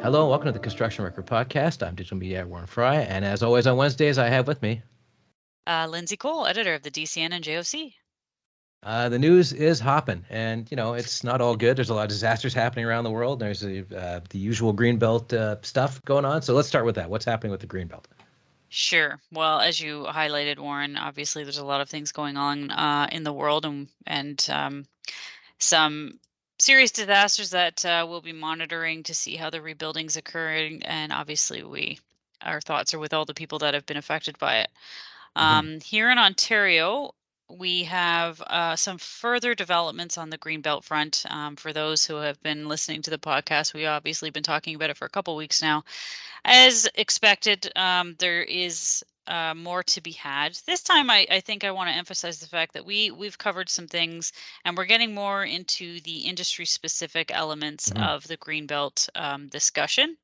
Hello, and welcome to the Construction Record Podcast. I'm digital media Warren Frey, and as always on Wednesdays, I have with me Lindsey Cole, editor of the DCN and JOC. The news is hopping, and it's not all good. There's a lot of disasters happening around the world. There's the usual Greenbelt stuff going on. So let's start with that. What's happening with the Greenbelt? Sure. Well, as you highlighted, Warren, obviously there's a lot of things going on in the world, and some serious disasters that we'll be monitoring to see how the rebuilding's occurring. And obviously, our thoughts are with all the people that have been affected by it. Here in Ontario, we have some further developments on the Greenbelt front. For those who have been listening to the podcast, we've obviously been talking about it for a couple weeks now. As expected, there is more to be had. This time, I think I want to emphasize the fact that we've covered some things, and we're getting more into the industry-specific elements of the Greenbelt discussion.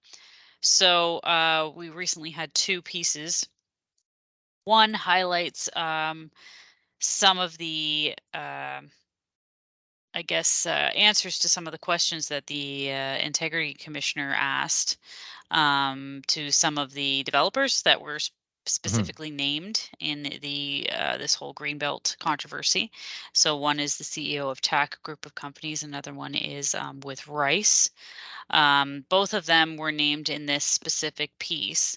So we recently had two pieces. One highlights some of the, answers to some of the questions that the Integrity Commissioner asked to some of the developers that were specifically named in the this whole Greenbelt controversy. So one is the CEO of TAC Group of Companies, another one is with Rice. Both of them were named in this specific piece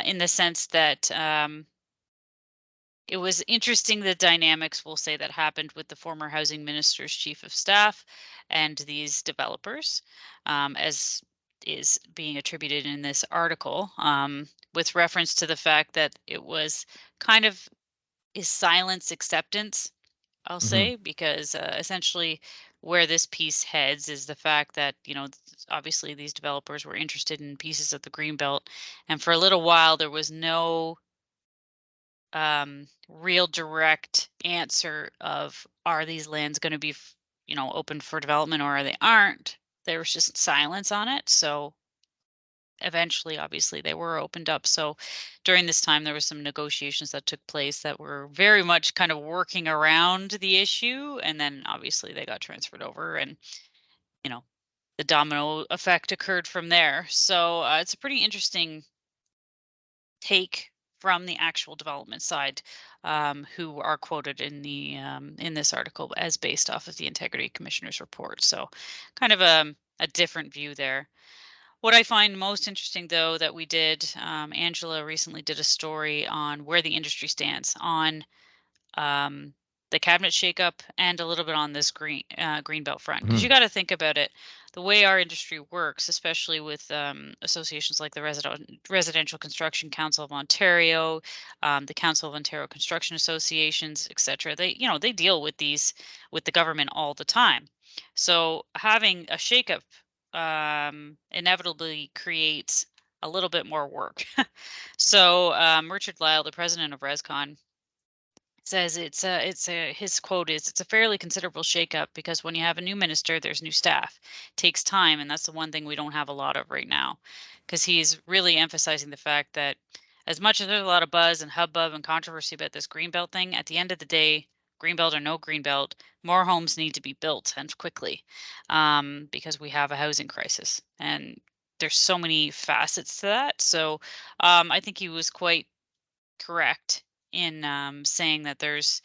in the sense that it was interesting, the dynamics, we'll say, that happened with the former housing minister's chief of staff and these developers, as is being attributed in this article, with reference to the fact that it was kind of is silence acceptance, I'll say, because essentially where this piece heads is the fact that, obviously these developers were interested in pieces of the Greenbelt, and for a little while there was no real direct answer of, are these lands going to be open for development or are they aren't. There was just silence on it. So eventually, obviously, they were opened up. So during this time there was some negotiations that took place that were very much kind of working around the issue, and then obviously they got transferred over, and the domino effect occurred from there. So it's a pretty interesting take from the actual development side, who are quoted in the in this article as based off of the Integrity Commissioner's report. So kind of a different view there. What I find most interesting, though, that we did, Angela recently did a story on where the industry stands on the cabinet shakeup and a little bit on this Greenbelt front, because you got to think about it. The way our industry works, especially with associations like the Residential Construction Council of Ontario, the Council of Ontario Construction Associations, etc. They deal with the government all the time. So having a shakeup inevitably creates a little bit more work. So Richard Lyle, the president of ResCon, says his quote is, "It's a fairly considerable shakeup because when you have a new minister, there's new staff. It takes time, and that's the one thing we don't have a lot of right now." Because he's really emphasizing the fact that as much as there's a lot of buzz and hubbub and controversy about this Greenbelt thing, at the end of the day, Greenbelt or no Greenbelt, more homes need to be built, and quickly, because we have a housing crisis, and there's so many facets to that. So I think he was quite correct in saying that there's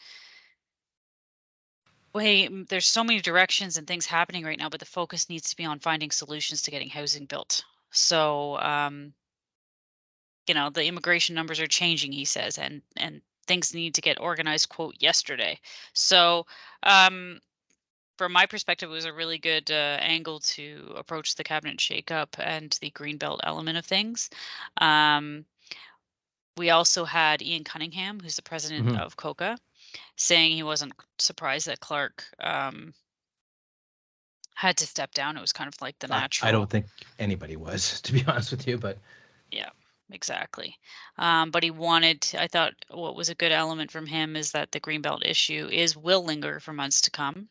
so many directions and things happening right now, but the focus needs to be on finding solutions to getting housing built. So the immigration numbers are changing, he says, and things need to get organized, quote, yesterday. So from my perspective, it was a really good angle to approach the cabinet shakeup and the Greenbelt element of things. We also had Ian Cunningham, who's the president of COCA, saying he wasn't surprised that Clark had to step down. It was kind of like the natural. I don't think anybody was, to be honest with you, but yeah, exactly. But he I thought what was a good element from him is that the Greenbelt issue will linger for months to come.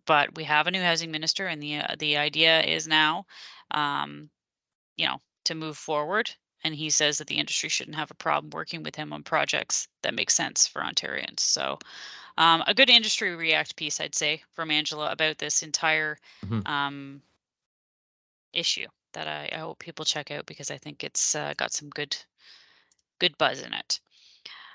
But we have a new housing minister, and the idea is now, to move forward. And he says that the industry shouldn't have a problem working with him on projects that make sense for Ontarians. So a good industry react piece, I'd say, from Angela about this entire issue. that I hope people check out because I think it's got some good buzz in it.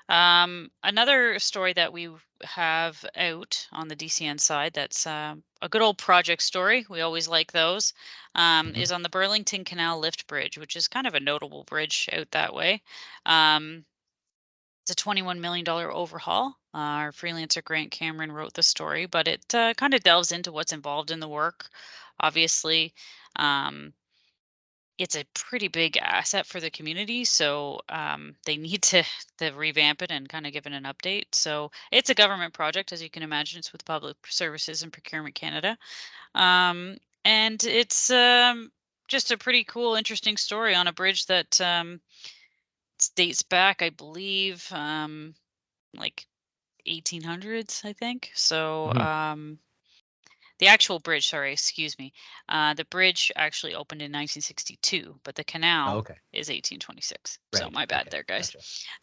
Another story that we have out on the DCN side that's a good old project story. We always like those. Mhm. Is on the Burlington Canal Lift Bridge, which is kind of a notable bridge out that way. Um, it's a $21 million overhaul. Our freelancer Grant Cameron wrote the story, but it kind of delves into what's involved in the work. Obviously, um, it's a pretty big asset for the community, so they need to revamp it and kind of give it an update. So it's a government project, as you can imagine. It's with Public Services and Procurement Canada, and it's just a pretty cool, interesting story on a bridge that dates back, I believe, like 1800s, I think. So Mhm. the actual bridge, sorry, excuse me. The bridge actually opened in 1962, but the Oh, canal okay. is 1826. So Right. my bad Okay. there, guys.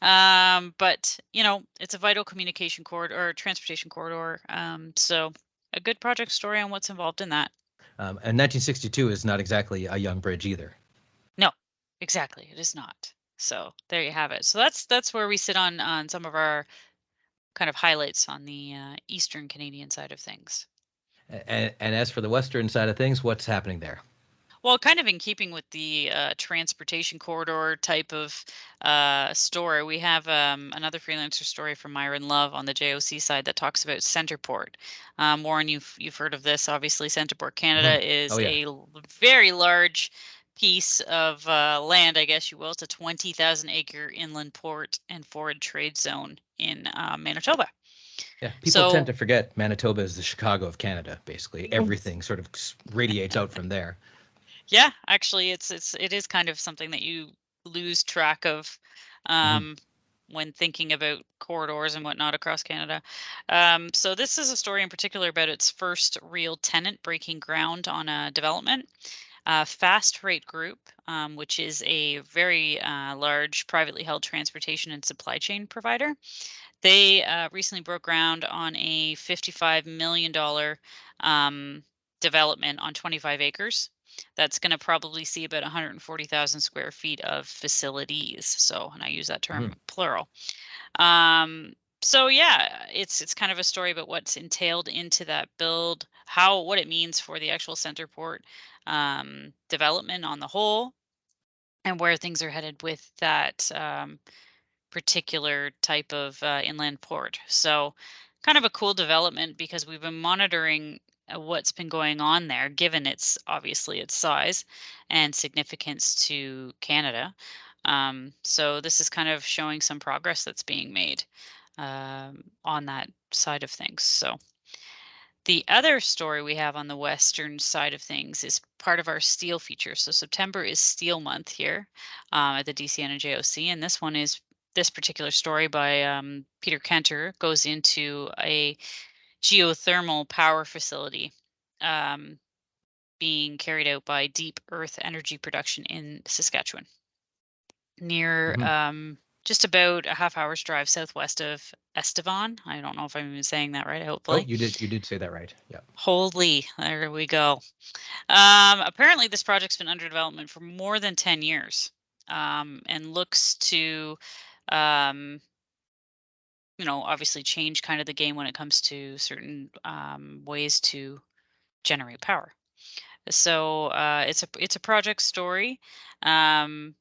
Gotcha. But it's a vital communication corridor or transportation corridor. So a good project story on what's involved in that. And 1962 is not exactly a young bridge either. No, exactly. It is not. So there you have it. So that's where we sit on some of our kind of highlights on the Eastern Canadian side of things. And as for the western side of things, what's happening there? Well, kind of in keeping with the transportation corridor type of story, we have another freelancer story from Myron Love on the JOC side that talks about CentrePort. Warren, you've heard of this. Obviously, CentrePort Mhm. Canada is Oh yeah. a very large piece of land, I guess you will. It's a 20,000 acre inland port and forward trade zone in Manitoba. Yeah. People tend So to forget Manitoba is the Chicago of Canada. Basically, everything sort of radiates out from there. yeah, actually, it is kind of something that you lose track of Mhm. um, when thinking about corridors and whatnot across Canada. So this is a story in particular about its first real tenant breaking ground on a development. Fastfrate Group, which is a very large privately held transportation and supply chain provider. They recently broke ground on a $55 million development on 25 acres. That's going to probably see about 140,000 square feet of facilities. So, and I use that term Mhm. plural. Um, so yeah, it's kind of a story about what's entailed into that build, what it means for the actual CentrePort development on the whole, and where things are headed with that particular type of inland port. So, kind of a cool development because we've been monitoring what's been going on there, given its size and significance to Canada. So, this is kind of showing some progress that's being made on that side of things. So, the other story we have on the western side of things is part of our steel feature. So September is Steel Month here at the DCN and JOC, and this particular story by Peter Kenter goes into a geothermal power facility um, being carried out by Deep Earth Energy Production in Saskatchewan, near Mhm. just about a half hour's drive southwest of Estevan. I don't know if I'm even saying that right, Oh, hopefully. you did say that right. Yeah. Holy, there we go. Apparently, this project's been under development for more than 10 years and looks to, um, obviously change kind of the game when it comes to certain ways to generate power. So it's a project story, um,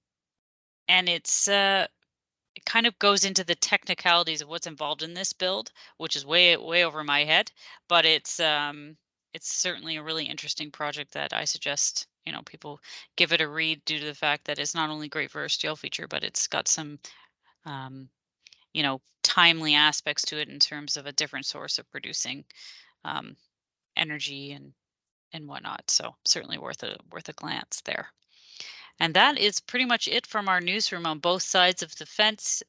and it kind of goes into the technicalities of what's involved in this build, which is way over my head, but it's certainly a really interesting project that I suggest, people give it a read due to the fact that it's not only great for a steel feature, but it's got some um, timely aspects to it in terms of a different source of producing um, energy and whatnot. So certainly worth a glance there. And that is pretty much it from our newsroom on both sides of the fence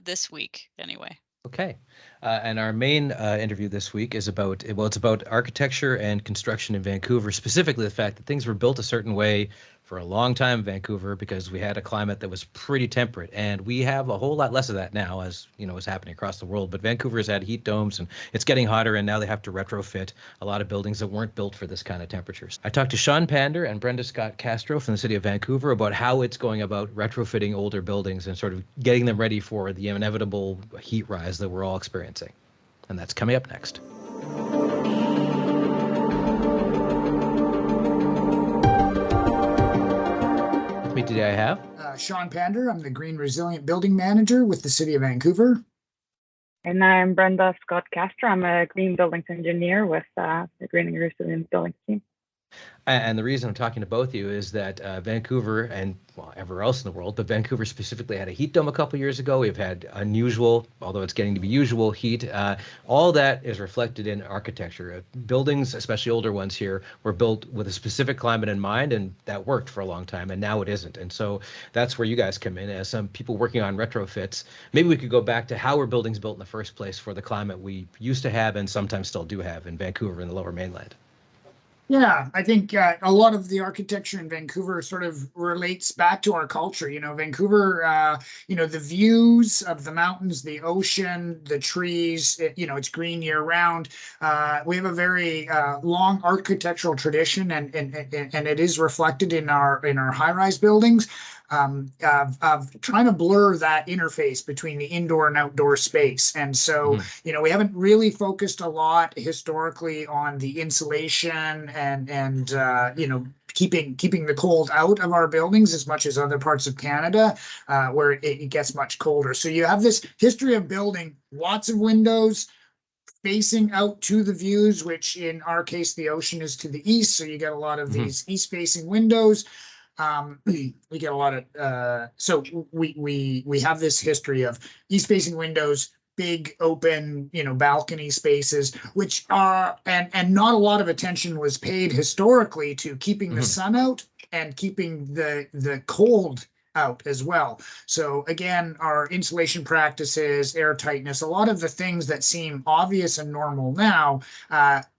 this week, anyway. Okay. And our main interview this week is it's about architecture and construction in Vancouver, specifically the fact that things were built a certain way for a long time in Vancouver because we had a climate that was pretty temperate, and we have a whole lot less of that now, as you know, is happening across the world. But Vancouver's had heat domes, and it's getting hotter, and now they have to retrofit a lot of buildings that weren't built for this kind of temperatures. I talked to Sean Pander and Brenda Scott Castro from the City of Vancouver about how it's going about retrofitting older buildings and sort of getting them ready for the inevitable heat rise that we're all experiencing. And that's coming up next. Me today I have Sean Pander. I'm the Green Resilient Building Manager with the City of Vancouver. And I'm Brenda Scott Castro. I'm a Green Buildings Engineer with the Green and Resilient Buildings team. And the reason I'm talking to both of you is that Vancouver and everywhere else in the world, but Vancouver specifically had a heat dome a couple years ago. We've had unusual, although it's getting to be usual, heat. All that is reflected in architecture. Buildings, especially older ones here, were built with a specific climate in mind, and that worked for a long time, and now it isn't. And so that's where you guys come in as some people working on retrofits. Maybe we could go back to how were buildings built in the first place for the climate we used to have and sometimes still do have in Vancouver and the Lower Mainland. Yeah, I think a lot of the architecture in Vancouver sort of relates back to our culture. You know, Vancouver, the views of the mountains, the ocean, the trees, it's green year round. We have a very long architectural tradition, and it is reflected in our high-rise buildings. Of trying to blur that interface between the indoor and outdoor space. And so, we haven't really focused a lot historically on the insulation and keeping the cold out of our buildings as much as other parts of Canada, where it gets much colder. So you have this history of building lots of windows, facing out to the views, which in our case, the ocean is to the east. So you get a lot of these east-facing windows. We get a lot of so we have this history of east facing windows, big open balcony spaces, which are and not a lot of attention was paid historically to keeping the sun out and keeping the cold out as well. So again, our insulation practices, air tightness, a lot of the things that seem obvious and normal now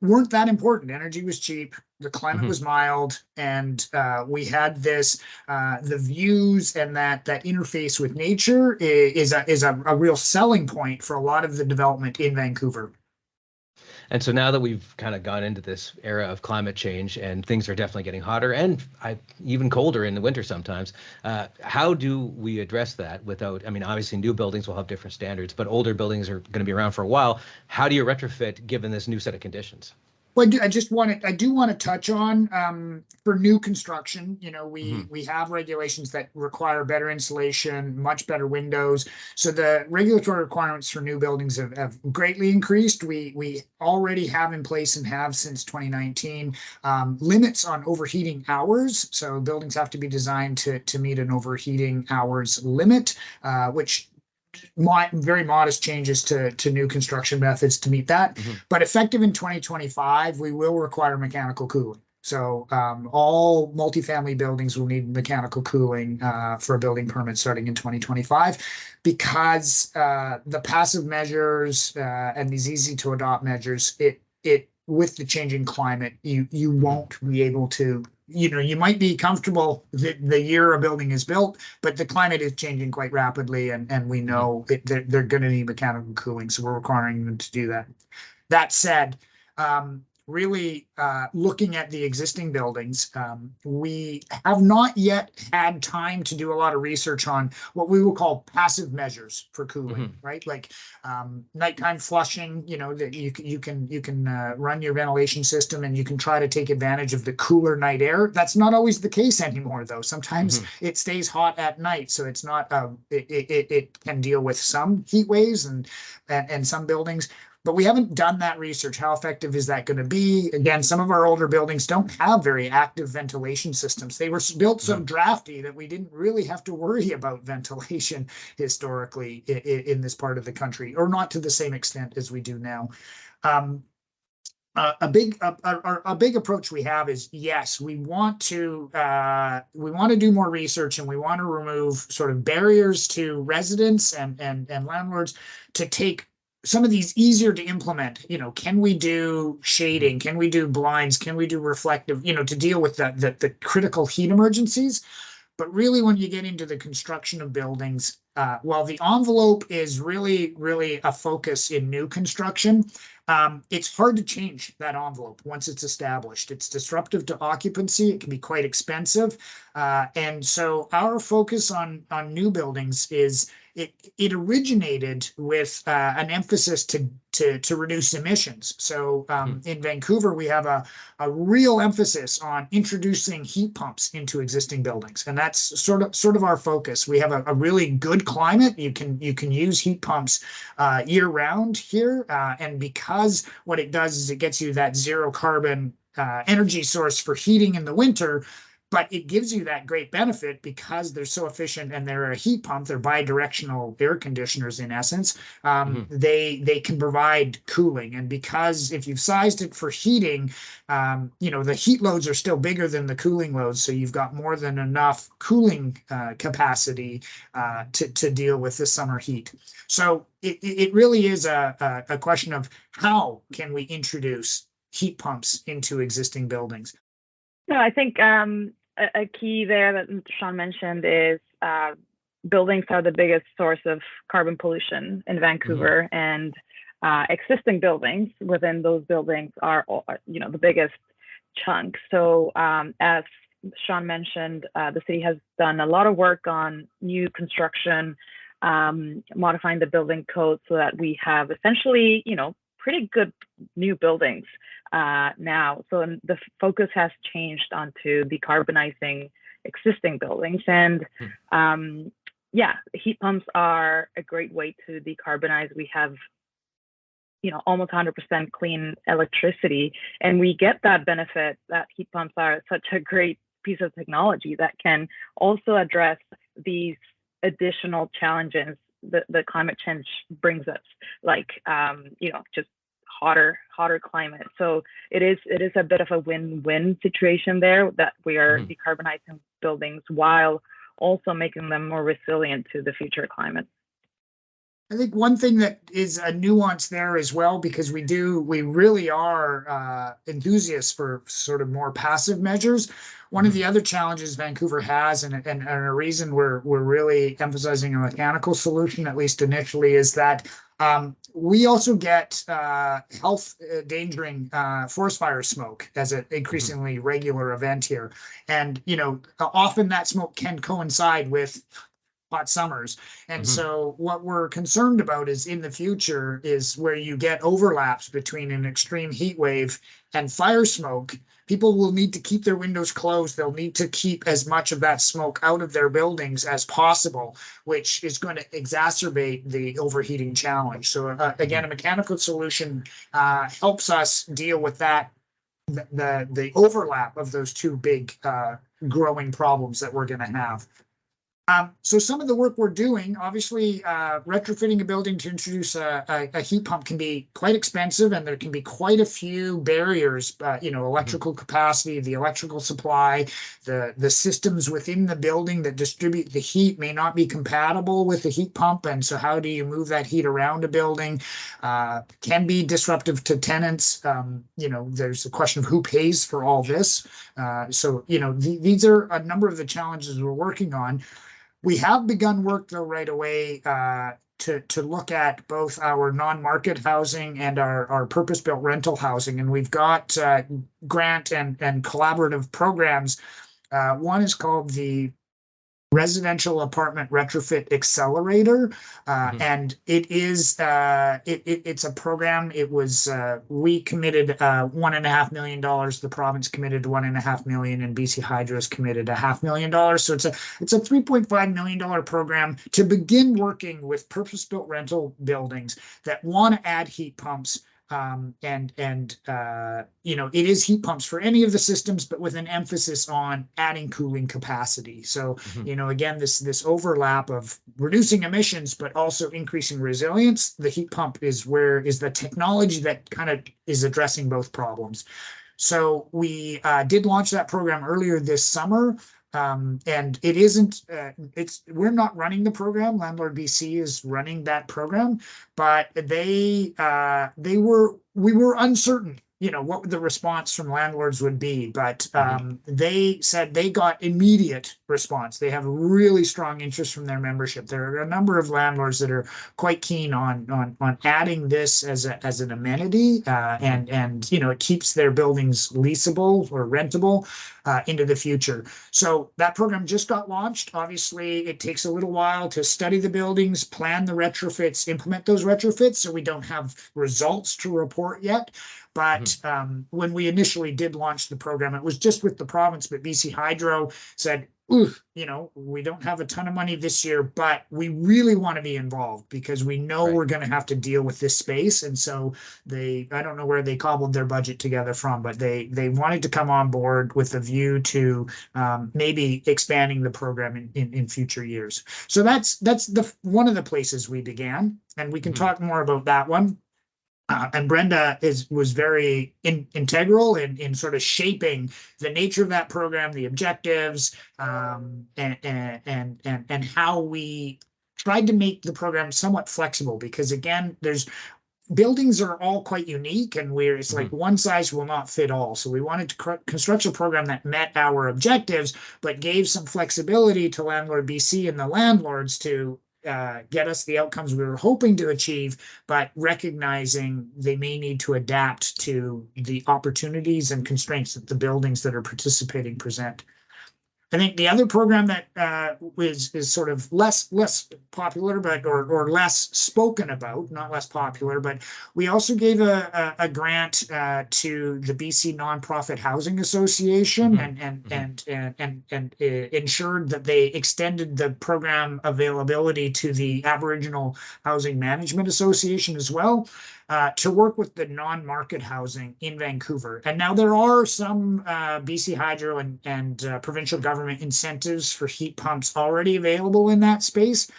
weren't that important. Energy was cheap, the climate was mild, and we had this the views and that interface with nature is a real selling point for a lot of the development in Vancouver. And so now that we've kind of gone into this era of climate change and things are definitely getting hotter and even colder in the winter sometimes, how do we address that without, obviously new buildings will have different standards, but older buildings are going to be around for a while. How do you retrofit given this new set of conditions? Well, I do want to touch on for new construction. We have regulations that require better insulation, much better windows. So the regulatory requirements for new buildings have greatly increased. We already have in place and have since 2019 limits on overheating hours. So buildings have to be designed to meet an overheating hours limit, which very modest changes to new construction methods to meet that. But effective in 2025, we will require mechanical cooling. So all multifamily buildings will need mechanical cooling for a building permit starting in 2025, because the passive measures and these easy to adopt measures, it with the changing climate, you won't be able to. You might be comfortable the year a building is built, but the climate is changing quite rapidly, and we know they're going to need mechanical cooling, so we're requiring them to do that. That said, really looking at the existing buildings, we have not yet had time to do a lot of research on what we will call passive measures for cooling, right? Like nighttime flushing, that you can run your ventilation system and you can try to take advantage of the cooler night air. That's not always the case anymore, though. Sometimes it stays hot at night, so it's not it can deal with some heat waves and some buildings. But we haven't done that research. How effective is that going to be? Again, some of our older buildings don't have very active ventilation systems. They were built so drafty that we didn't really have to worry about ventilation historically in this part of the country, or not to the same extent as we do now. A big approach we have is, yes, we want to do more research, and we want to remove sort of barriers to residents and landlords to take some of these easier to implement, can we do shading? Can we do blinds? Can we do reflective, to deal with the critical heat emergencies? But really, when you get into the construction of buildings, while the envelope is really, really a focus in new construction, it's hard to change that envelope once it's established. It's disruptive to occupancy. It can be quite expensive. And so our focus on new buildings is it originated with an emphasis to reduce emissions. So in Vancouver, we have a real emphasis on introducing heat pumps into existing buildings, and that's sort of our focus. We have a really good climate. You can use heat pumps year round here, and because what it does is it gets you that zero carbon energy source for heating in the winter. But it gives you that great benefit because they're so efficient and they're a heat pump. They're bi-directional air conditioners in essence. They can provide cooling, and because if you've sized it for heating, the heat loads are still bigger than the cooling loads, so you've got more than enough cooling capacity to deal with the summer heat. So it really is a question of how can we introduce heat pumps into existing buildings. No, I think a key there that Sean mentioned is buildings are the biggest source of carbon pollution in Vancouver, and existing buildings within those buildings are, the biggest chunk. So as Sean mentioned, the city has done a lot of work on new construction, modifying the building code so that we have essentially, pretty good new buildings now. So the focus has changed onto decarbonizing existing buildings. And heat pumps are a great way to decarbonize. We have, almost 100% clean electricity, and we get that benefit that heat pumps are such a great piece of technology that can also address these additional challenges that the climate change brings us, like, just hotter climate. So it is a bit of a win-win situation there, that we are decarbonizing buildings while also making them more resilient to the future climate. I think one thing that is a nuance there as well, because we really are enthusiasts for sort of more passive measures. One of the other challenges Vancouver has, and a reason we're really emphasizing a mechanical solution, at least initially, is that we also get health endangering forest fire smoke as an increasingly regular event here. And, often that smoke can coincide with hot summers. And so what we're concerned about is in the future is where you get overlaps between an extreme heat wave and fire smoke. People will need to keep their windows closed. They'll need to keep as much of that smoke out of their buildings as possible, which is going to exacerbate the overheating challenge. So again, a mechanical solution helps us deal with that, the overlap of those two big growing problems that we're going to have. So some of the work we're doing, obviously, retrofitting a building to introduce a heat pump can be quite expensive, and there can be quite a few barriers, electrical capacity, the electrical supply, the systems within the building that distribute the heat may not be compatible with the heat pump. And so how do you move that heat around a building? Can be disruptive to tenants. There's a question of who pays for all this. These are a number of the challenges we're working on. We have begun work, though, right away to look at both our non-market housing and our purpose-built rental housing. And we've got grant and collaborative programs. One is called the Residential Apartment Retrofit Accelerator, and it is it's a program. It was we committed $1.5 million. The province committed $1.5 million, and BC Hydro has committed $500,000. So it's a $3.5 million program to begin working with purpose-built rental buildings that want to add heat pumps. It is heat pumps for any of the systems, but with an emphasis on adding cooling capacity. So, again, this overlap of reducing emissions, but also increasing resilience. The heat pump is the technology that kind of is addressing both problems. So we did launch that program earlier this summer. And it isn't, we're not running the program. Landlord BC is running that program, but we were uncertain, what the response from landlords would be, but they said they got immediate response. They have a really strong interest from their membership. There are a number of landlords that are quite keen on adding this as an amenity, and it keeps their buildings leasable or rentable into the future. So that program just got launched. Obviously, it takes a little while to study the buildings, plan the retrofits, implement those retrofits, so we don't have results to report yet. But when we initially did launch the program, it was just with the province, but BC Hydro said, we don't have a ton of money this year, but we really want to be involved because we know we're going to have to deal with this space. And so I don't know where they cobbled their budget together from, but they wanted to come on board with a view to maybe expanding the program in future years. So that's one of the places we began, and we can talk more about that one. And Brenda was very integral in sort of shaping the nature of that program, the objectives, and how we tried to make the program somewhat flexible. Because again, buildings are all quite unique, and it's like one size will not fit all. So we wanted to construct a program that met our objectives, but gave some flexibility to Landlord BC and the landlords to get us the outcomes we were hoping to achieve, but recognizing they may need to adapt to the opportunities and constraints that the buildings that are participating present. I think the other program that is sort of less popular, but or less spoken about, not less popular, but we also gave a grant to the BC Nonprofit Housing Association and ensured that they extended the program availability to the Aboriginal Housing Management Association as well. To work with the non-market housing in Vancouver. And now there are some BC Hydro and provincial government incentives for heat pumps already available in that space.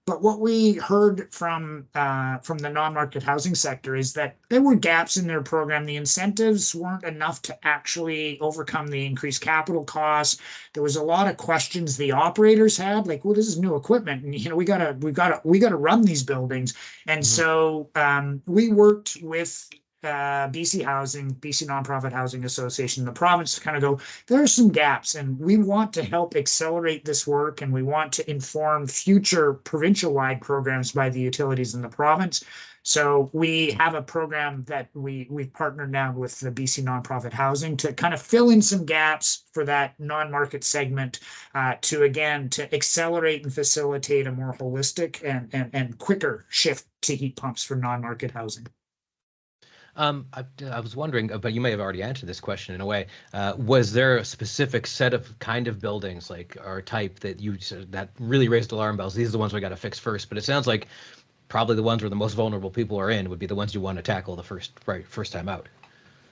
But what we heard from the non-market housing sector is that there were gaps in their program. The incentives weren't enough to actually overcome the increased capital costs. There was a lot of questions the operators had, like, well, this is new equipment, and we gotta run these buildings. And so we worked with BC Housing, BC Nonprofit Housing Association, the province to kind of go, there are some gaps, and we want to help accelerate this work, and we want to inform future provincial-wide programs by the utilities in the province. So we have a program that we've partnered now with the BC Nonprofit Housing to kind of fill in some gaps for that non-market segment, to accelerate and facilitate a more holistic and quicker shift to heat pumps for non-market housing. I was wondering, but you may have already answered this question in a way. Was there a specific set of kind of buildings, or type, that really raised alarm bells? These are the ones we got to fix first. But it sounds like probably the ones where the most vulnerable people are in would be the ones you want to tackle the first time out.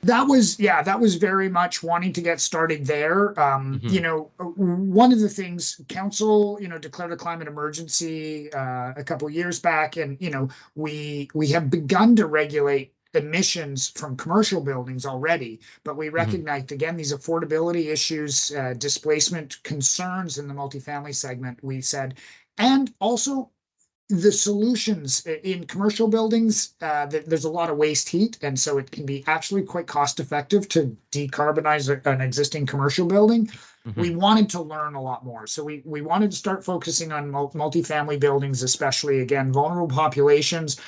That was very much wanting to get started there. One of the things council, declared a climate emergency a couple years back, and we have begun to regulate emissions from commercial buildings already, but we recognized again these affordability issues, displacement concerns in the multifamily segment. We said, and also the solutions in commercial buildings, there's a lot of waste heat, and so it can be actually quite cost effective to decarbonize an existing commercial building. We wanted to learn a lot more. So we wanted to start focusing on multifamily buildings, especially, again, vulnerable populations.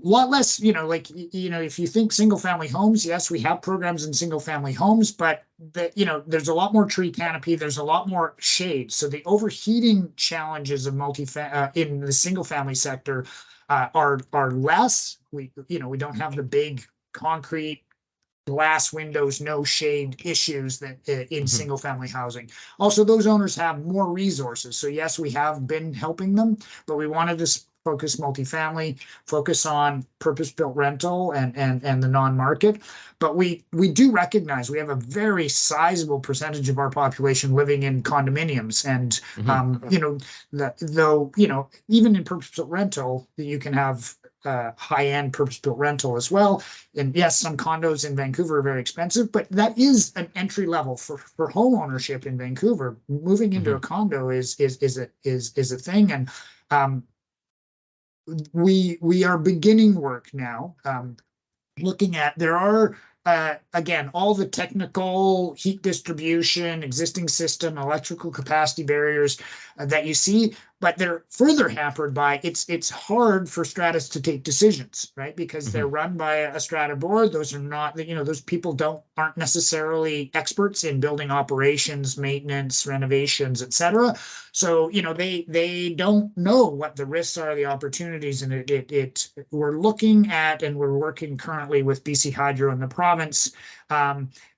A lot less, if you think single family homes, yes, we have programs in single family homes, but there's a lot more tree canopy, there's a lot more shade. So the overheating challenges of in the single family sector are less. We don't have the big concrete glass windows, no shade issues that in single family housing. Also, those owners have more resources. So yes, we have been helping them, but we wanted to focus multifamily, focus on purpose-built rental and the non-market. But we do recognize we have a very sizable percentage of our population living in condominiums. And, even in purpose-built rental, you can have high-end purpose-built rental as well. And yes, some condos in Vancouver are very expensive, but that is an entry level for home ownership in Vancouver. Moving into a condo is a thing, and we are beginning work now, looking at, there are again, all the technical heat distribution, existing system, electrical capacity barriers that you see, but they're further hampered by it's hard for stratas to take decisions, right? Because they're run by a strata board. Those are not, those people aren't necessarily experts in building operations, maintenance, renovations, etc. So, they don't know what the risks are, the opportunities, and we're looking at, and we're working currently with BC Hydro and the province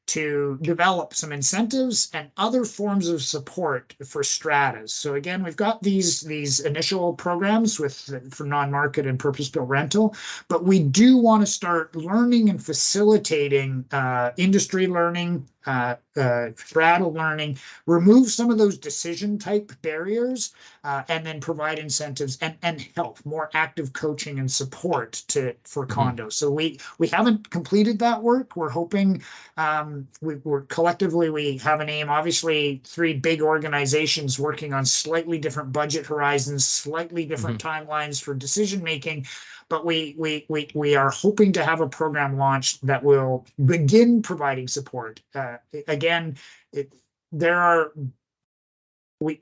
to develop some incentives and other forms of support for stratas. So again, we've got these initial programs for non-market and purpose-built rental, but we do want to start learning and facilitating industry learning, strata learning, remove some of those decision type barriers, and then provide incentives and help, more active coaching and support for condos. So we haven't completed that work. We're hoping we're collectively, we have an aim, obviously 3 big organizations working on slightly different budget horizons, slightly different timelines for decision making. But we are hoping to have a program launched that will begin providing support. Again, we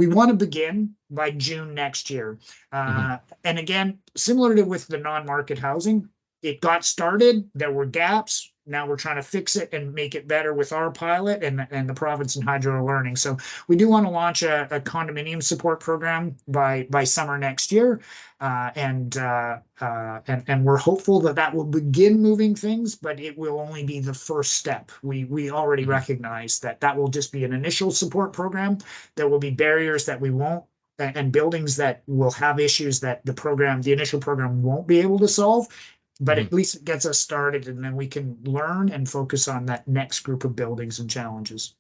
want to begin by June next year. And again, similar to with the non-market housing, it got started, there were gaps. Now we're trying to fix it and make it better with our pilot, and the province and Hydro are learning. So we do want to launch a condominium support program by summer next year. And we're hopeful that will begin moving things, but it will only be the first step. We already recognize that will just be an initial support program. There will be barriers that we won't, and buildings that will have issues that the initial program won't be able to solve. But at least it gets us started, and then we can learn and focus on that next group of buildings and challenges.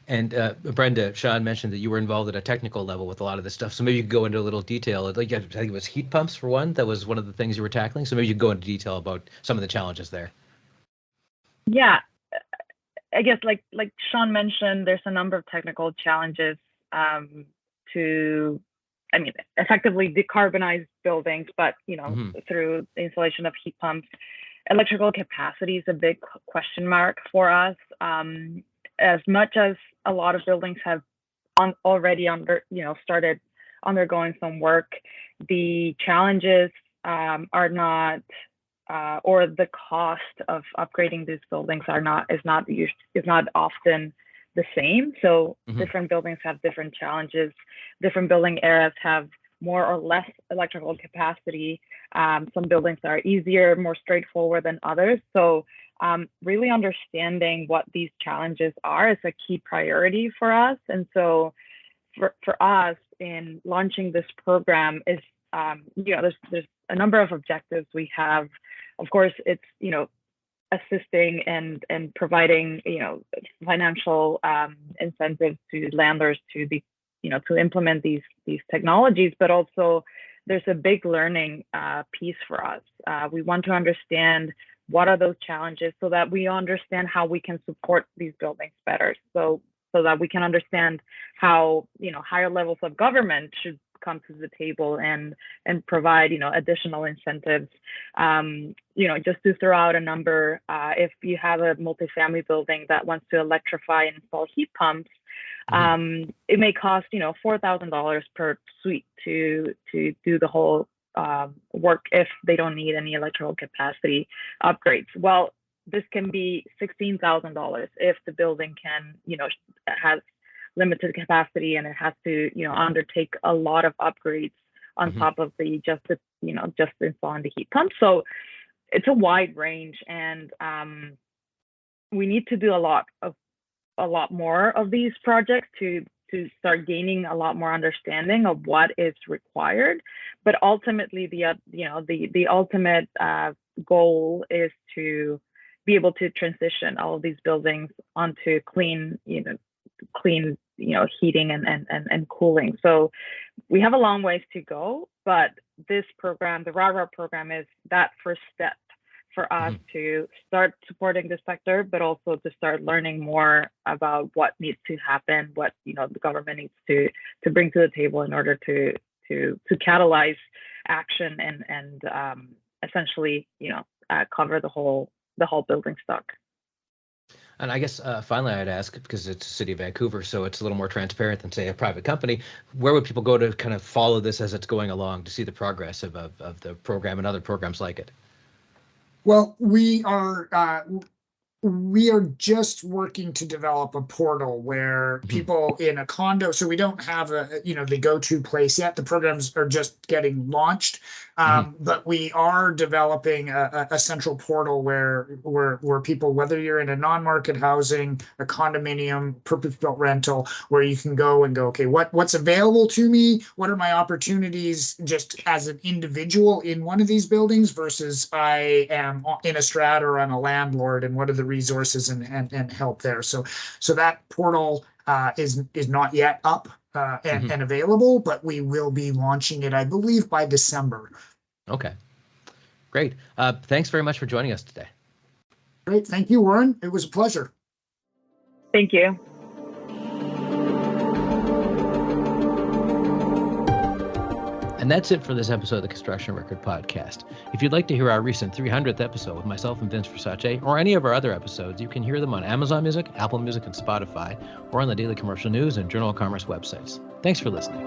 And Brenda, Sean mentioned that you were involved at a technical level with a lot of this stuff. So maybe you could go into a little detail. Like, I think it was heat pumps for one. That was one of the things you were tackling. So maybe you could go into detail about some of the challenges there. Yeah, I guess like Sean mentioned, there's a number of technical challenges to effectively decarbonize buildings, but through the installation of heat pumps. Electrical capacity is a big question mark for us. As much as a lot of buildings have already started undergoing some work, the challenges are not, or the cost of upgrading these buildings is not often the same. So different buildings have different challenges. Different building areas have more or less electrical capacity. Some buildings are easier, more straightforward than others. So really understanding what these challenges are is a key priority for us. And so for us in launching this program is, there's a number of objectives we have. Of course, it's, assisting and providing, financial incentives to landlords to implement these technologies, but also there's a big learning piece for us. We want to understand what are those challenges so that we understand how we can support these buildings better. So that we can understand how, higher levels of government should come to the table and provide, additional incentives. Just to throw out a number, if you have a multifamily building that wants to electrify and install heat pumps, it may cost, $4,000 per suite to do the whole work if they don't need any electrical capacity upgrades. Well, this can be $16,000 if the building can, has limited capacity and it has to, undertake a lot of upgrades on top of just installing the heat pump. So it's a wide range, and we need to do a lot more of these projects to start gaining a lot more understanding of what is required. But ultimately, the ultimate goal is to be able to transition all of these buildings onto clean heating and cooling. So we have a long ways to go, but this program, the RARA program, is that first step for us to start supporting this sector, but also to start learning more about what needs to happen, what the government needs to bring to the table in order to catalyze action and essentially cover the whole building stock. And I guess finally I'd ask, because it's the City of Vancouver, so it's a little more transparent than, say, a private company, where would people go to kind of follow this as it's going along to see the progress of the program and other programs like it? Well, we are just working to develop a portal where people in a condo, so we don't have the go-to place yet. The programs are just getting launched, but we are developing a central portal where people, whether you're in a non-market housing, a condominium, purpose-built rental, where you can go, okay, what's available to me? What are my opportunities just as an individual in one of these buildings versus I am in a strata or I'm a landlord, and what are the resources and help there. So that portal is not yet up and available, but we will be launching it, I believe, by December. Okay, great. Thanks very much for joining us today. Great. Thank you, Warren. It was a pleasure. Thank you. And that's it for this episode of the Construction Record Podcast. If you'd like to hear our recent 300th episode with myself and Vince Versace, or any of our other episodes, you can hear them on Amazon Music, Apple Music, and Spotify, or on the Daily Commercial News and Journal of Commerce websites. Thanks for listening.